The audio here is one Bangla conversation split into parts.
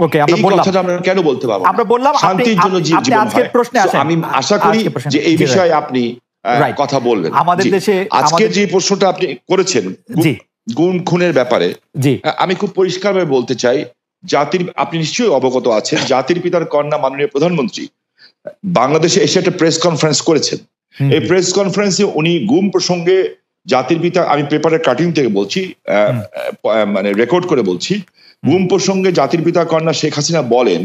ওকে, আমরা এই বললাম কথাটা আমরা কেন বলতে পারবো না? আমরা বললাম শান্তির জন্য জীবন আজকের হয়। প্রশ্নে আসেন। আমি আশা করি যে এই বিষয়ে আপনি কথা বলবেন। আমাদের দেশে আজকে যে প্রশ্নটা আপনি করেছেন গুম খুনের ব্যাপারে, আমি খুব পরিষ্কারভাবে বলতে চাই, আপনি নিশ্চয়ই অবগত আছেন, জাতির পিতার কন্যা মাননীয় প্রধানমন্ত্রী বাংলাদেশে এসে একটা প্রেস কনফারেন্স করেছেন। এই প্রেস কনফারেন্সে উনি গুম প্রসঙ্গে জাতির পিতা, আমি পেপারের কাটিং থেকে বলছি, মানে রেকর্ড করে বলছি, গুম প্রসঙ্গে জাতির পিতা কন্যা শেখ হাসিনা বলেন,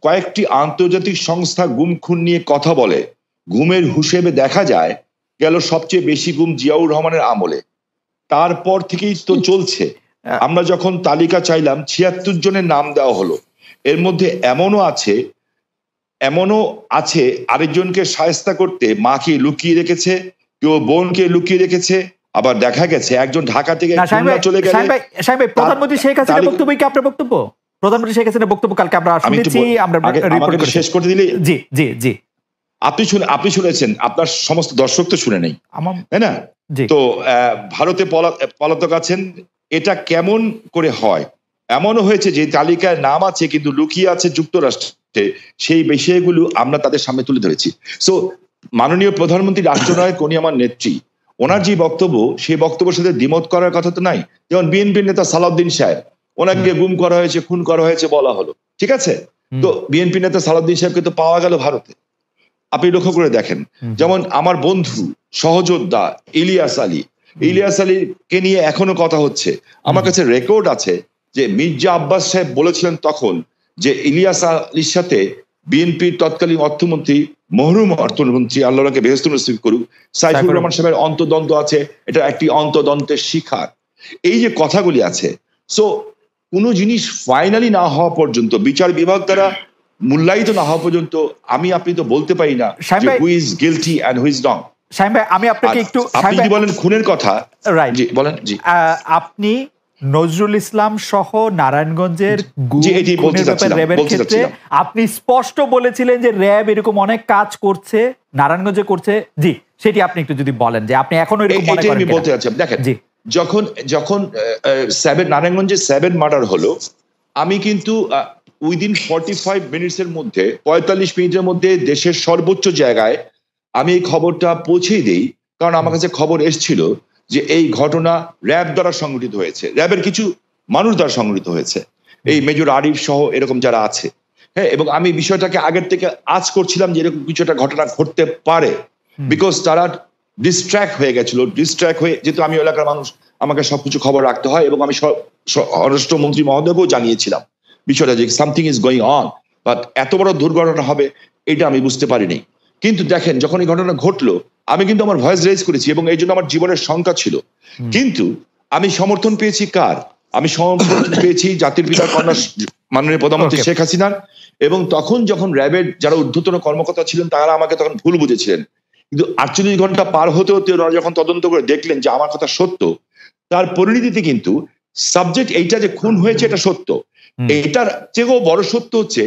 কয়েকটি আন্তর্জাতিক সংস্থা গুম খুন নিয়ে কথা বলে, গুমের হিসেবে দেখা যায় গেল সবচেয়ে বেশি গুম জিয়াউর রহমানের আমলে, তারপর থেকেই তো চলছে। আমরা যখন তালিকা চাইলাম ৭৬ জনের নাম দেওয়া হলো, এর মধ্যে এমনও আছে আরেকজনকে শায়েস্তা করতে মাকে লুকিয়ে রেখেছে, কেউ বোনকে লুকিয়ে রেখেছে, আবার দেখা গেছে একজন ঢাকা থেকে চলে গেলে। প্রধানমন্ত্রী শেখ হাসিনার বক্তব্য কি আপনার বক্তব্য? প্রধানমন্ত্রী শেখ হাসিনার বক্তব্য কালকে আমরা শুনেছি, আমরা রিপোর্ট করে শেষ করে দিলে। জি জি জি, আপনি শুনেছেন, আপনার সমস্ত দর্শক তো শুনে নেই, তাই না? তো ভারতে পলাতক আছেন, এটা কেমন করে হয়? এমনও হয়েছে যে তালিকায় নাম আছে কিন্তু লুকিয়ে আছে যুক্তরাষ্ট্রে, সেই বিষয়গুলো আমরা তাদের সামনে তুলে ধরেছি। সো মাননীয় প্রধানমন্ত্রী রাষ্ট্রনায়ক, উনি আমার নেত্রী, ওনার যে বক্তব্য, সেই বক্তব্যের সাথে দ্বিমত করার কথা তো নাই। যেমন বিএনপির নেতা সালাউদ্দিন সাহেব, ওনাকে গুম করা হয়েছে, খুন করা হয়েছে বলা হলো, ঠিক আছে, তো বিএনপি নেতা সালাউদ্দিন সাহেবকে তো পাওয়া গেল ভারতে। আপনি লক্ষ্য করে দেখেন, যেমন আমার বন্ধু সহযোদ্ধা ইলিয়াস আলীকে নিয়ে এখনো কথা হচ্ছে। আমার কাছে রেকর্ড আছে যে মির্জা আব্বাস সাহেব বলেছিলেন তখন যে ইলিয়াস আলীর সাথে বিএনপির তৎকালীন অর্থমন্ত্রী, মরহুম অর্থমন্ত্রী, আল্লাহকে বেহেশত নসিব করুক, সাইফুর রহমান সাহেবের অন্তর্দ্বন্দ্ব আছে, এটা একটি অন্তর্দ্বন্দ্বের শিকার। এই যে কথাগুলি আছে, সো কোনো জিনিস ফাইনালি না হওয়া পর্যন্ত, বিচার বিভাগ দ্বারা মূল্যায়িত না হওয়া পর্যন্ত আপনি তো বলতে পারি না যে who is guilty and who is wrong. Shamim ভাই, আমি আপনাকে একটু, আপনি যদি বলেন খুনের কথা, জি বলেন। জি, আপনি নজরুল ইসলাম সহ নারায়ণগঞ্জের র্যাবের ক্ষেত্রে আপনি স্পষ্ট বলেছিলেন যে র্যাব এরকম অনেক কাজ করছে, নারায়ণগঞ্জে করছে। জি, সেটি আপনি একটু যদি বলেন যে আপনি এখনো এরকম মনে করেন। আমি বলতে চাচ্ছি, দেখেন, যখন নারায়ণগঞ্জে 7 মার্ডার হলো, আমি কিন্তু উইদিন 45 মিনিটসের মধ্যে, 45 মিনিটের মধ্যে দেশের সর্বোচ্চ জায়গায় আমি এই খবরটা পৌঁছেই দেই, কারণ আমার কাছে খবর এসেছিল যে এই ঘটনা র্যাব দ্বারা সংগঠিত হয়েছে, র্যাবের কিছু মানুষ দ্বারা সংগঠিত হয়েছে, এই মেজর আরিফ সহ এরকম যারা আছে। হ্যাঁ, এবং আমি বিষয়টাকে আগের থেকে আজ করছিলাম যে এরকম কিছু একটা ঘটনা ঘটতে পারে, বিকজ তারা ডিস্ট্র্যাক্ট হয়ে গেছিল। ডিস্ট্র্যাক্ট হয়ে, যেহেতু আমি এলাকার মানুষ, আমাকে সবকিছু খবর রাখতে হয়, এবং আমি স্বরাষ্ট্রমন্ত্রী মহোদয়কেও জানিয়েছিলাম বিষয়টা যে something is going on, but এত বড় দুর্ঘটনা হবে এটা আমি বুঝতে পারিনি। কিন্তু দেখেন, যখন এই ঘটনা ঘটলো, আমি কিন্তু আমার ভয়েস রেজ করেছি, এবং এই জন্য আমার জীবনের শঙ্কা ছিল, কিন্তু আমি সমর্থন পেয়েছি কার? আমি সমর্থন পেয়েছি জাতির পিতার কন্যা মাননীয় প্রধানমন্ত্রী শেখ হাসিনার। এবং তখন যখন র্যাবের যারা ঊর্ধ্বতন কর্মকর্তা ছিলেন, তারা আমাকে তখন ভুল বুঝেছিলেন, কিন্তু 48 ঘন্টা পার হতে হতে ওরা যখন তদন্ত করে দেখলেন যে আমার কথা সত্য, তার পরিণতিতে কিন্তু সাবজেক্ট এইটা যে খুন হয়েছে এটা সত্য, এটার চেয়েও বড় সত্য হচ্ছে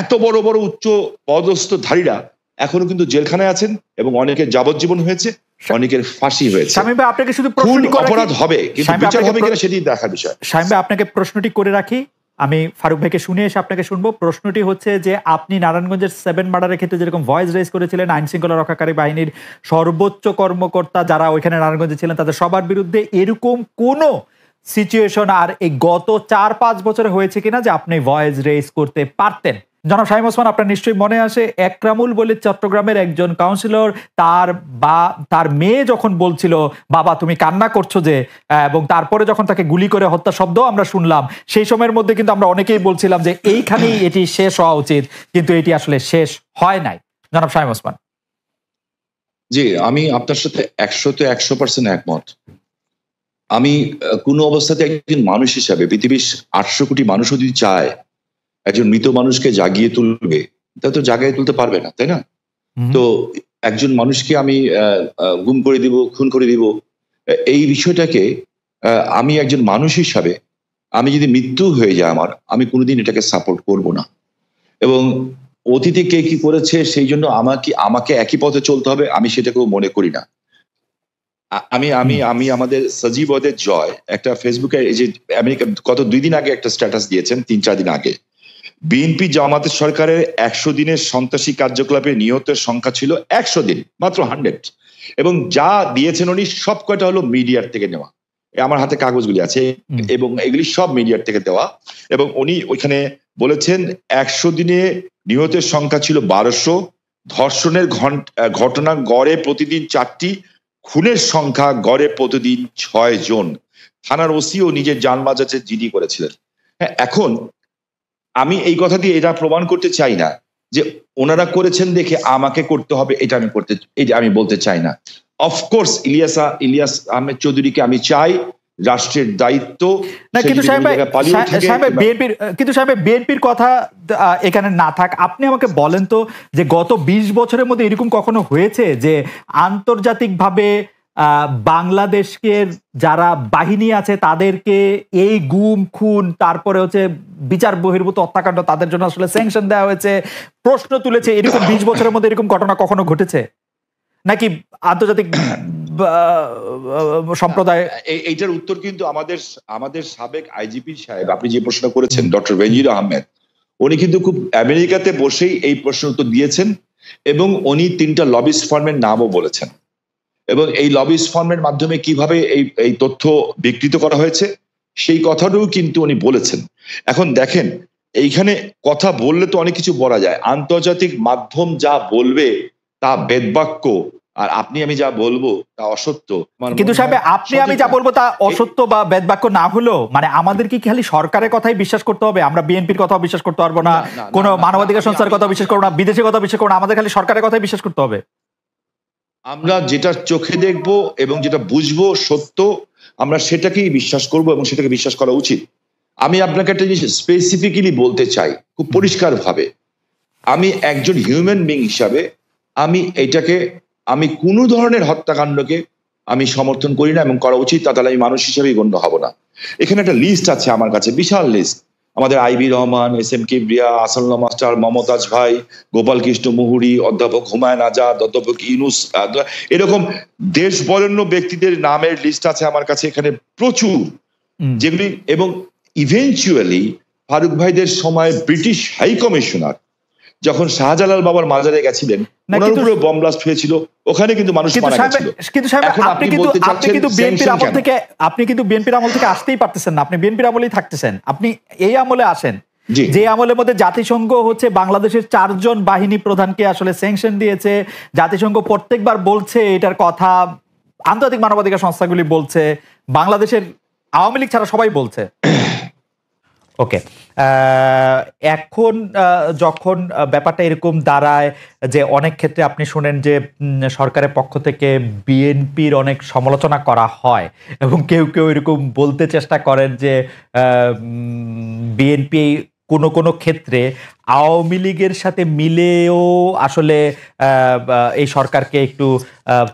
এত বড় বড় উচ্চ পদস্থধারীরা এখনো কিন্তু জেলখানায় আছেন, এবং অনেকের যাবজ্জীবন হয়েছে, অনেকের ফাঁসি হয়েছে। শামীম ভাই, আপনাকে শুধু প্রশ্নটি করে অপরাধ হবে, কিন্তু বিচার হবে কিনা সেটি দেখার বিষয়। শামীম ভাই, আপনাকে প্রশ্নটি করে রাখি, আমি ফারুক ভাইকে শুনে এসে আপনাকে শুনবো। প্রশ্নটি হচ্ছে যে আপনি নারায়ণগঞ্জের 7 মার্ডারের ক্ষেত্রে যেরকম ভয়েস রেজ করেছিলেন, আইন শৃঙ্খলা রক্ষাকারী বাহিনীর সর্বোচ্চ কর্মকর্তা যারা ওইখানে নারায়ণগঞ্জে ছিলেন তাদের সবার বিরুদ্ধে এরকম কোনো সিচুয়েশন আর এই গত 4-5 বছরে হয়েছে কিনা যে আপনি ভয়েস রেজ করতে পারতেন? জনাব শামীম ওসমান, আপনার নিশ্চয়ই মনে আসে একরামুল বলে চট্টগ্রামের একজন কাউন্সিলর, তার মেয়ে যখন বলছিল বাবা তুমি কান্না করছো যে, এবং তারপরে যখন তাকে গুলি করে হত্যা শব্দ আমরা শুনলাম, সেই সময়ের মধ্যে কিন্তু আমরা অনেকেই বলছিলাম যে এইখানেই এটি শেষ হওয়া উচিত, কিন্তু এটি আসলে শেষ হয় নাই। জনাব শামীম ওসমান। জি, আমি আপনার সাথে 100% একমত। আমি কোনো অবস্থাতে একজন মানুষ হিসাবে, পৃথিবীর 800 কোটি মানুষও যদি চায় একজন মৃত মানুষকে জাগিয়ে তুলবে, তা তো জাগিয়ে তুলতে পারবে না, তাই না? তো একজন মানুষকে আমি গুম করে দিব, খুন করে দিব, এই বিষয়টাকে আমি একজন মানুষ হিসাবে, আমি যদি মৃত্যু হয়ে যায় আমার, আমি কোনোদিন এটাকে সাপোর্ট করব না। এবং অতীতে কে কি করেছে সেই জন্য আমাকে একই পথে চলতে হবে, আমি সেটাকেও মনে করি না। আমি আমি আমি আমাদের সজীব ওদের জয় একটা ফেসবুকে এই যে আমেরিকা গত 2 দিন আগে একটা স্ট্যাটাস দিয়েছেন, 3-4 দিন আগে। বিএনপি জামাতের সরকারের 100 দিনের সন্ত্রাসী কার্যকলাপে নিহতের সংখ্যা ছিল 100 দিন, মাত্র 100। এবং যা দিয়েছেন উনি সব কয়টা হলো মিডিয়ার থেকে নেওয়া। আমার হাতে কাগজগুলি আছে এবং এগুলি সব মিডিয়ার থেকে দেওয়া। এবং উনি ওইখানে বলেছেন 100 দিনে নিহতের সংখ্যা ছিল 1200, ধর্ষণের ঘটনা গড়ে প্রতিদিন 4টি, খুনের সংখ্যা গড়ে প্রতিদিন 6 জন। থানার ওসিও নিজের জান বাঁচাতে জিডি করেছিলেন। হ্যাঁ, এখন আমি এই কথা দিয়ে এটা প্রমাণ করতে চাই না যে ওনারা করেছেন দেখে আমাকে করতে হবে, এটা আমি বলতে চাই না। অফকোর্স ইলিয়াস আহমেদ চৌধুরীকে আমি চাই রাষ্ট্রের দায়িত্ব, কিন্তু সাহেব বিএনপির কথা এখানে না থাক, আপনি আমাকে বলেন তো যে গত 20 বছরের মধ্যে এরকম কখনো হয়েছে যে আন্তর্জাতিকভাবে বাংলাদেশের যারা বাহিনী আছে তাদেরকে এই গুম খুন তারপরে হচ্ছে বিচার বহির্ভূত হত্যাকাণ্ড তাদের জন্য আসলে স্যাংশন দেওয়া হয়েছে, প্রশ্ন তুলেছে, এরকম 20 বছরের মধ্যে এরকম ঘটনা কখনো ঘটেছে নাকি আন্তর্জাতিক সম্প্রদায়? এইটার উত্তর কিন্তু আমাদের সাবেক আইজিপি সাহেব, আপনি যে প্রশ্ন করেছেন ডক্টর বেনজির আহমেদ, উনি কিন্তু খুব আমেরিকাতে বসেই এই প্রশ্নের উত্তর দিয়েছেন এবং উনি 3টা লবিস্ট ফার্মের নামও বলেছেন এবং এই লবিস্ট ফার্মের মাধ্যমে কিভাবে এই তথ্য বিকৃত করা হয়েছে সেই কথাটাও কিন্তু উনি বলেছেন। এখন দেখেন, এইখানে কথা বললে তো অনেক কিছু বলা যায়, আন্তর্জাতিক মাধ্যম যা বলবে তা বেদবাক্য, আর আপনি আমি যা বলবো তা অসত্য। কিন্তু সাহেব আপনি আমি যা বলবো তা অসত্য বা বেদবাক্য না হলো মানে আমাদের কি খালি সরকারের কথাই বিশ্বাস করতে হবে? আমরা বিএনপির কথাও বিশ্বাস করতে পারবো না, কোন মানবাধিকার সংস্থার কথা বিশ্বাস করবো না, বিদেশের কথা বিশ্বাস করবো না, আমাদের খালি সরকারের কথাই বিশ্বাস করতে হবে? আমরা যেটা চোখে দেখবো এবং যেটা বুঝবো সত্য, আমরা সেটাকেই বিশ্বাস করব এবং সেটাকে বিশ্বাস করা উচিত। আমি আপনাকে একটা জিনিস স্পেসিফিক্যালি বলতে চাই খুব পরিষ্কার ভাবে, আমি একজন হিউম্যান বিং হিসাবে আমি কোনো ধরনের হত্যাকাণ্ডকে আমি সমর্থন করি না এবং করা উচিত, তাহলে আমি মানুষ হিসেবেই গণ্য হব না। এখানে একটা লিস্ট আছে আমার কাছে, বিশাল লিস্ট। আমাদের IB Rahman, SM Kibria, Asadullah master, Momtaz ভাই, গোপাল কৃষ্ণ মুহুরী, অধ্যাপক হুমায়ুন আজাদ, অধ্যাপক ইউনুস, এরকম দেশ বরেণ্য ব্যক্তিদের নামের লিস্ট আছে আমার কাছে এখানে প্রচুর, যেগুলি এবং ইভেনচুয়ালি ফারুক ভাইদের সময় ব্রিটিশ হাই কমিশনার যখন শাহজালাল বাবার মাজারে গেছিলেন, ওনার উপরে বম ব্লাস্ট হয়েছিল, ওখানে কিন্তু মানুষ মারা গেছিল। কিন্তু আপনি কিন্তু বিএনপির আমল থেকে আসতেই পারতেছেন না, আপনি বিএনপির আমলেই থাকতেছেন, আপনি এই আমলে আসেন যে আমলের মধ্যে জাতিসংঘ হচ্ছে বাংলাদেশের 4 জন বাহিনী প্রধানকে আসলে স্যাংশন দিয়েছে, জাতিসংঘ প্রত্যেকবার বলছে এটার কথা, আন্তর্জাতিক মানবাধিকার সংস্থাগুলি বলছে, বাংলাদেশের আওয়ামী লীগ ছাড়া সবাই বলছে। ওকে, এখন যখন ব্যাপারটা এরকম দাঁড়ায় যে অনেক ক্ষেত্রে আপনি শুনেন যে সরকারের পক্ষ থেকে বিএনপির অনেক সমালোচনা করা হয় এবং কেউ কেউ এরকম বলতে চেষ্টা করেন যে বিএনপি কোনো ক্ষেত্রে আওয়ামী লীগের সাথে মিলেও আসলে এই সরকারকে একটু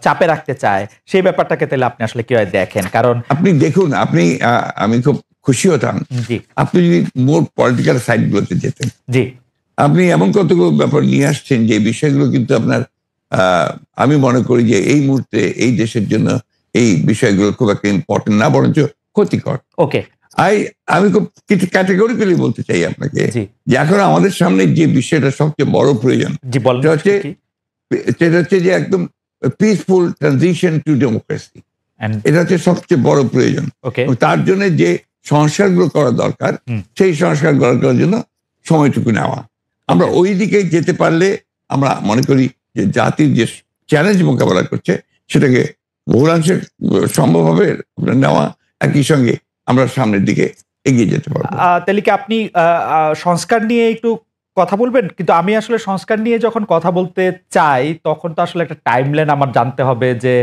চাপে রাখতে চায়, সেই ব্যাপারটাকে তাহলে আপনি আসলে কিভাবে দেখেন? কারণ আপনি দেখুন, আমি খুব খুশি হতাম আপনি যদি মোর পলিটিক্যাল সাইড গুলোতে যেতেন। জি, আপনি এমন কতগুলো ব্যাপার নিয়ে আসছেন যে বিষয়গুলো কিন্তু আপনার আমি মনে করি যে এই মুহূর্তে এই দেশের জন্য এই বিষয়গুলো খুব একটা ইম্পর্টেন্ট না, বরঞ্চ ক্ষতিকর। ওকে, আমি খুব কিছু ক্যাটেগরিক্যালি বলতে চাই আপনাকে যে এখন আমাদের সামনে যে বিষয়টা সবচেয়ে বড় প্রয়োজন সেটা হচ্ছে যে একদম পিসফুল ট্রানজিশন টু ডেমোক্রেসি। এটা হচ্ছে সবচেয়ে বড় প্রয়োজন। তার জন্য যে সংস্কারগুলো করা দরকার সেই সংস্কার করার জন্য সময়টুকু নেওয়া, আমরা ওই দিকে যেতে পারলে আমরা মনে করি যে জাতির যে চ্যালেঞ্জ মোকাবেলা করছে সেটাকে বহুলাংশে সম্ভবভাবে নেওয়া, একই সঙ্গে আমরা সামনের দিকে এগিয়ে যেতে পারবো। তাহলে কি আপনি সংস্কার নিয়ে একটু কথা বলবেন? কিন্তু আমি আসলে সংস্কার নিয়ে যখন কথা বলতে চাই তখন তো আসলে একটা টাইমলাইন আমার জানতে হবে যে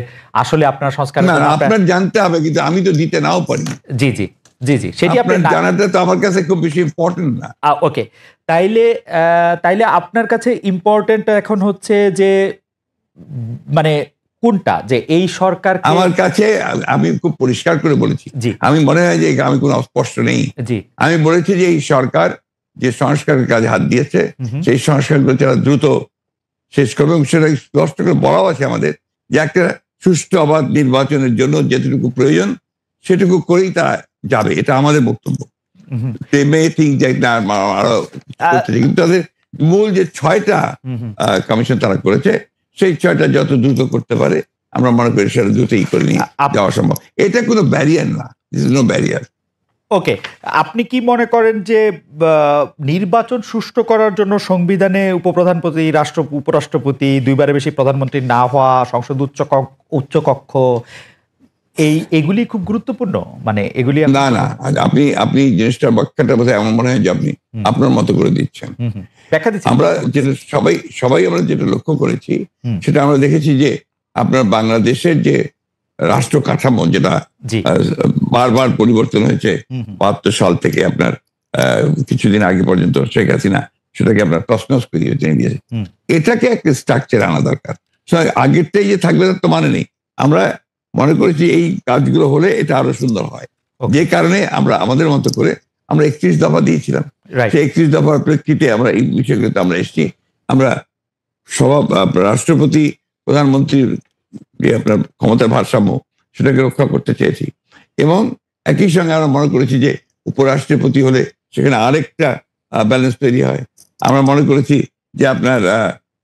আসলে আপনার সংস্কার আপনার জানতে হবে, কিন্তু আমি তো দিতে নাও পারি। জি জি জি জি, সেটি আপনার জানাটা তো আমার কাছে খুব বেশি ইম্পর্টেন্ট না। ওকে, তাইলে আপনার কাছে ইম্পর্টেন্ট এখন হচ্ছে যে মানে কোনটা, যে এই সরকার? আমার কাছে আমি খুব পরিষ্কার করে বলেছি, আমি মনে হয় যে আমি কোনো অস্পষ্ট নেই। আমি বলেছি যে এই সরকার যে সংস্কারের কাজে হাত দিয়েছে সেই সংস্কারগুলো যারা দ্রুত শেষ করবে, এবং সেটা স্পষ্ট করে বলাও আছে আমাদের যে একটা সুষ্ঠু অবাধ নির্বাচনের জন্য যেটুকু প্রয়োজন সেটুকু করেই তারা যাবে, এটা আমাদের বক্তব্য। কিন্তু তাদের মূল যে 6টা কমিশন তারা করেছে, সেই 6টা যত দ্রুত করতে পারে আমরা মনে করি সেটা দ্রুতই করে নিয়ে যাওয়া সম্ভব। এটা কোনো ব্যারিয়ার না, নো ব্যারিয়ার। ওকে, আপনি কি মনে করেন যে নির্বাচন সুষ্ঠু করার জন্য সংবিধানে উপপ্রধানপতি, উপরাষ্ট্রপতি, 2বারের বেশি প্রধানমন্ত্রী না হওয়া, সংসদ উচ্চকক্ষ, এগুলি খুব গুরুত্বপূর্ণ? মানে এগুলি না, আপনি জিনিসটার ব্যাখ্যাটা বোধহয় এমন মনে হয় যে আপনি আপনার মতো করে দিচ্ছেন। আমরা যেটা সবাই আমরা যেটা লক্ষ্য করেছি সেটা আমরা দেখেছি যে আপনার বাংলাদেশের যে রাষ্ট্র কাঠামো, যেটা বারবার পরিবর্তন হয়েছে 72 সাল থেকে আপনার কিছুদিন আগে পর্যন্ত শেখ হাসিনা সেটাকে আপনার তছনছ করে দিয়েছে। এটাকে একটা স্ট্রাকচার আনা দরকার। আগেরটাই যে থাকবে তার তো মানে নেই। আমরা মনে করেছি এই কাজগুলো হলে এটা আরো সুন্দর হয়, যে কারণে আমরা আমাদের মতো করে আমরা 31 দফা দিয়েছিলাম। সেই 31 দফার প্রেক্ষিতে আমরা এই বিষয়গুলোতে আমরা এসেছি। আমরা রাষ্ট্রপতি, প্রধানমন্ত্রীর আপনার ক্ষমতার ভারসাম্য সেটাকে রক্ষা করতে চেয়েছি, এবং একই সঙ্গে আমরা মনে করেছি যে উপরাষ্ট্রপতি হলে সেখানে আরেকটা ব্যালেন্স তৈরি হয়। আমরা মনে করেছি যে আপনার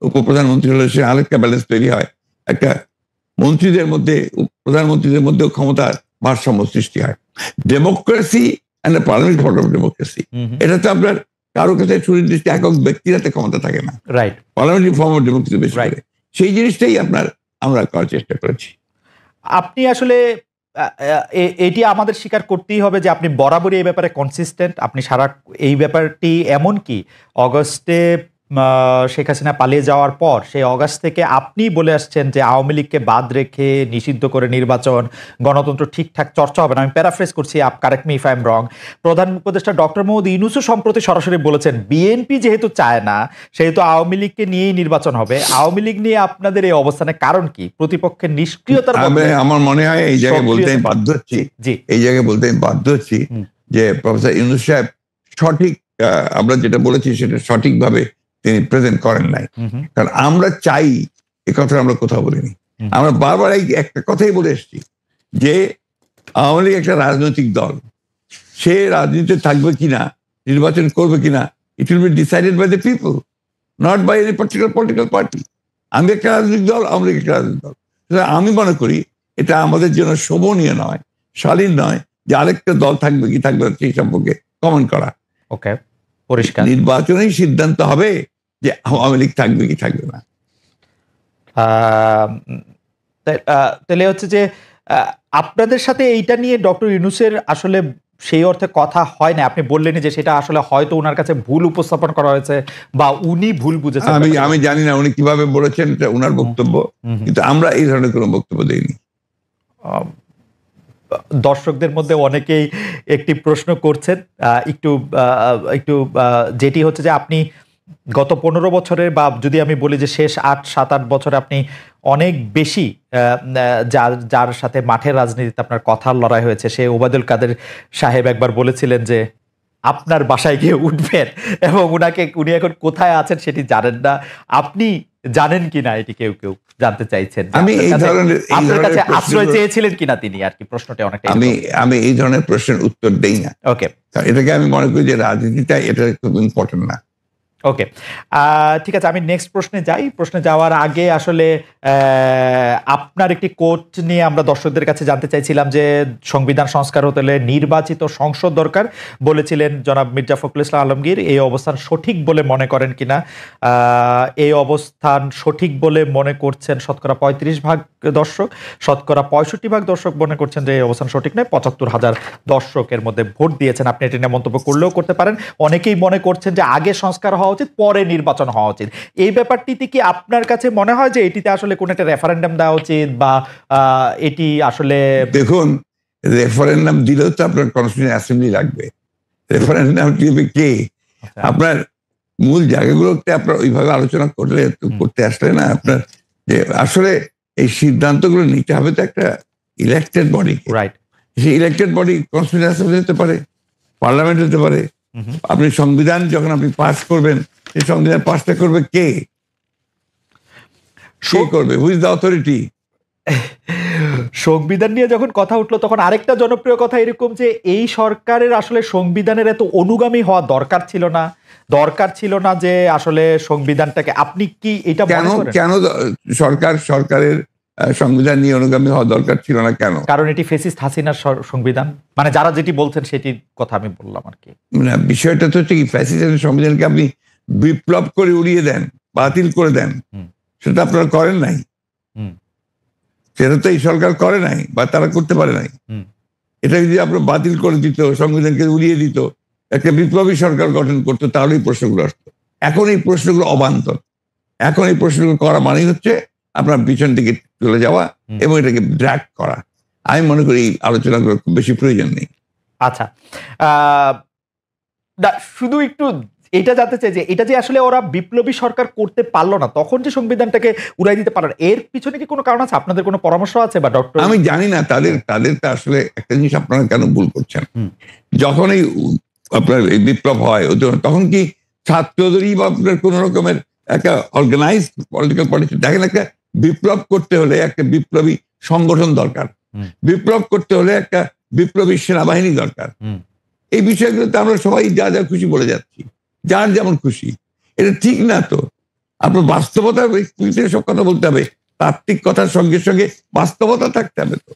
উপপ্রধানমন্ত্রী হলে সে আরেকটা ব্যালেন্স তৈরি হয়, একটা মন্ত্রীদের মধ্যে, প্রধানমন্ত্রীদের মধ্যেও ক্ষমতার ভারসাম্য সৃষ্টি হয়। Democracy and the parliament form of democracy, এটা তো আপনার কারো কাছে সুনির্দিষ্ট একক ব্যক্তিরাতে ক্ষমতা থাকে না, right? Parliamentary form of democracy বেশি করে, সেই জিনিসটাই আমরা করার চেষ্টা করেছি। আপনি আসলে এটি আমাদের স্বীকার করতেই হবে যে আপনি বরাবরই এই ব্যাপারে কনসিস্টেন্ট। আপনি সারা এই ব্যাপারটি এমন কি অগস্টে শেখ হাসিনা পালিয়ে যাওয়ার পর সেই অগাস্ট থেকে আপনি বলে আসছেন যে আওয়ামী লীগকে বাদ রেখে নিষিদ্ধ করে নির্বাচন, গণতন্ত্র ঠিকঠাক চর্চা হবে না। আমি প্যারাফ্রেজ করছি, correct me if I am রং। প্রধান উপদেষ্টা ডক্টর মোহাম্মদ ইউনূসও সম্প্রতি সরাসরি বলেছেন বিএনপি যেহেতু চায় না সেহেতু আওয়ামী লীগকে নিয়েই নির্বাচন হবে। আওয়ামী লীগ নিয়ে আপনাদের এই অবস্থানের কারণ কি? প্রতিপক্ষের নিষ্ক্রিয়তার আমার মনে হয় এই জায়গায় বলতে আমি বাধ্য হচ্ছি, যে প্রফেসর ইউনূস সাহেব সঠিক, আমরা যেটা বলেছি সেটা সঠিকভাবে তিনি প্রেজেন্ট করেন নাই। কারণ আমরা চাই, এ কথা আমরা কোথাও বলিনি। আমরা বারবার একটা কথাই বলে এসেছি যে আওয়ামী লীগ একটা রাজনৈতিক দল, সে রাজনীতিতে থাকবে কিনা, নির্বাচন করবে কিনা, it will be decided by the people, not by any particular political party. আমি একটা রাজনৈতিক দল, আওয়ামী লীগ একটা রাজনৈতিক দল। আমি মনে করি এটা আমাদের জন্য শোভনীয় নয়, শালীন নয় যে আরেকটা দল থাকবে কি থাকবে সেই সম্পর্কে কমেন্ট করা। ওকে, পরিষ্কার। নির্বাচনেই সিদ্ধান্ত হবে যে আওয়ামী লীগ থাকবে কি থাকবে না। তাহলে হচ্ছে যে আপনাদের সাথে এইটা নিয়ে ডক্টর ইউনূসের আসলে সেই অর্থে কথা হয় না। আপনি বললেন যে সেটা আসলে হয়তো ওনার কাছে ভুল উপস্থাপন করা হয়েছে বা উনি ভুল বুঝেছেন। আমি জানি না উনি কিভাবে বলেছেন, এটা ওনার বক্তব্য, কিন্তু আমরা এই ধরনের কোনো বক্তব্য দেইনি। দর্শকদের মধ্যে অনেকেই একটি প্রশ্ন করছেন, একটু যেটি হচ্ছে যে আপনি গত 15 বছরের, বা যদি আমি বলি যে শেষ 7-8 বছরে আপনি অনেক বেশি যার সাথে মাঠের রাজনীতিতে আপনার কথার লড়াই হয়েছে, সে ওবায়দুল কাদের সাহেব একবার বলেছিলেন যে আপনার বাসায় গিয়ে উঠবেন এবং উনি এখন কোথায় আছেন সেটি জানেন না। আপনি জানেন কিনা এটি কেউ জানতে চাইছেন? আপনার কাছে আশ্রয় চেয়েছিলেন কিনা তিনি, আর কি প্রশ্নটা অনেকটা। আমি এই ধরনের প্রশ্নের উত্তর দেই না। ওকে, এটাকে আমি মনে করি যে রাজনীতিটা এটা খুব ইম্পর্টেন্ট না। ওকে, ঠিক আছে, আমি নেক্সট প্রশ্নে যাই। প্রশ্নে যাওয়ার আগে আসলে আপনার একটি কোট নিয়ে আমরা দর্শকদের কাছে জানতে চাইছিলাম যে সংবিধান সংস্কার হতে হলে নির্বাচিত সংসদ দরকার বলেছিলেন জনাব মির্জা ফখরুল ইসলাম আলমগীর। এই অবস্থান সঠিক বলে মনে করেন কিনা? এই অবস্থান সঠিক বলে মনে করছেন শতকরা 35% দর্শক, শতকরা 65% দর্শক মনে করছেন যে এই অবস্থান সঠিক নয়। 75,000 দর্শকের মধ্যে ভোট দিয়েছেন। আপনি এটি নিয়ে মন্তব্য করলেও করতে পারেন। অনেকেই মনে করছেন যে আগে সংস্কার হওয়া উচিত, পরে নির্বাচন হওয়া উচিত। এই ব্যাপারটিতে কি আপনার কাছে মনে হয় যে এটিতে আসলে কোন একটা রেফারেন্ডাম দেওয়া উচিত, বা এটি আসলে? দেখুন, রেফারেন্ডাম দিলেও তো আপনার কনস্টিটিউশন অ্যাসেম্বলি লাগবে। রেফারেন্ডাম দিবে কে? আপনার মূল জায়গাগুলোতে আপনার ওইভাবে আলোচনা করতে আসলে না, আপনার যে আসলে এই সিদ্ধান্তগুলো নিতে হবে তো একটা ইলেক্টেড বডি, রাইট? সেই ইলেক্টেড বডি কনস্টিটিউশন অ্যাসেম্বলি হতে পারে, পার্লামেন্ট হতে পারে। আপনি সংবিধান যখন আপনি পাস করবেন, সেই সংবিধান পাসটা করবে কে করবে? Who is the authority? সংবিধান নিয়ে যখন কথা উঠলো তখন আরেকটা জনপ্রিয় কথা এরকম যে এই সরকারের আসলে সংবিধানের এত অনুগামী হওয়া দরকার ছিল না যে আসলে সংবিধানটাকে, আপনি কি এটা কেন সরকারের সংবিধান নিয়ে অনুগামী হওয়া দরকার ছিল না কেন? কারণ এটি ফ্যাসিস্ট হাসিনার সংবিধান, মানে যারা যেটি বলছেন সেটির কথা আমি বললাম আর কি। না, বিষয়টা তো হচ্ছে কি, ফ্যাসিস্টের সংবিধানকে আপনি বিপ্লব করে উড়িয়ে দেন, বাতিল করে দেন, সেটা আপনারা করেন নাই। সেটা তো এই সরকার করে নাই বা তারা করতে পারে নাই। এটা যদি আপনার বাতিল করে দিত, সংবিধানকে উড়িয়ে দিত, একটা বিপ্লবী সরকার গঠন করতো, তাহলে এই প্রশ্নগুলো আসতো। এখন এই প্রশ্নগুলো অবান্তর। এখন এই প্রশ্নগুলো করা মানেই হচ্ছে আপনার পিছন দিকে চলে যাওয়া এবং এটাকে ড্র্যাগ করা। আমি মনে করি এই আলোচনাগুলো খুব বেশি প্রয়োজন নেই। আচ্ছা, শুধু একটু এটা জানতে চাই যে এটা যে আসলে ওরা বিপ্লবী সরকার করতে পারলো না, তখন যে সংবিধানটাকে উড়াই দিতে পারলো, এর পিছনে কি কোনো কারণ আছে? আপনাদের কোনো পরামর্শ আছে বা ডক্টর? আমি জানি না তাদের আসলে একটা জিনিস আপনারা কেন ভুল করছেন। যখন এই আপনার এই বিপ্লব হয় তখন কি ছাত্রদেরই বা আপনার কোন রকমের একটা অর্গানাইজ পলিটিক্যাল পার্টি, দেখেন একটা বিপ্লব করতে হলে একটা বিপ্লবী সংগঠন দরকার, বিপ্লব করতে হলে একটা বিপ্লবী সেনাবাহিনী দরকার। এই বিষয়গুলোতে আমরা সবাই যা যা খুশি বলে যাচ্ছি, যার যেমন খুশি। এটা ঠিক না তো। আপনার বাস্তবতা সব কথা বলতে হবে, তাত্ত্বিক কথার সঙ্গে সঙ্গে বাস্তবতা থাকতে হবে তো।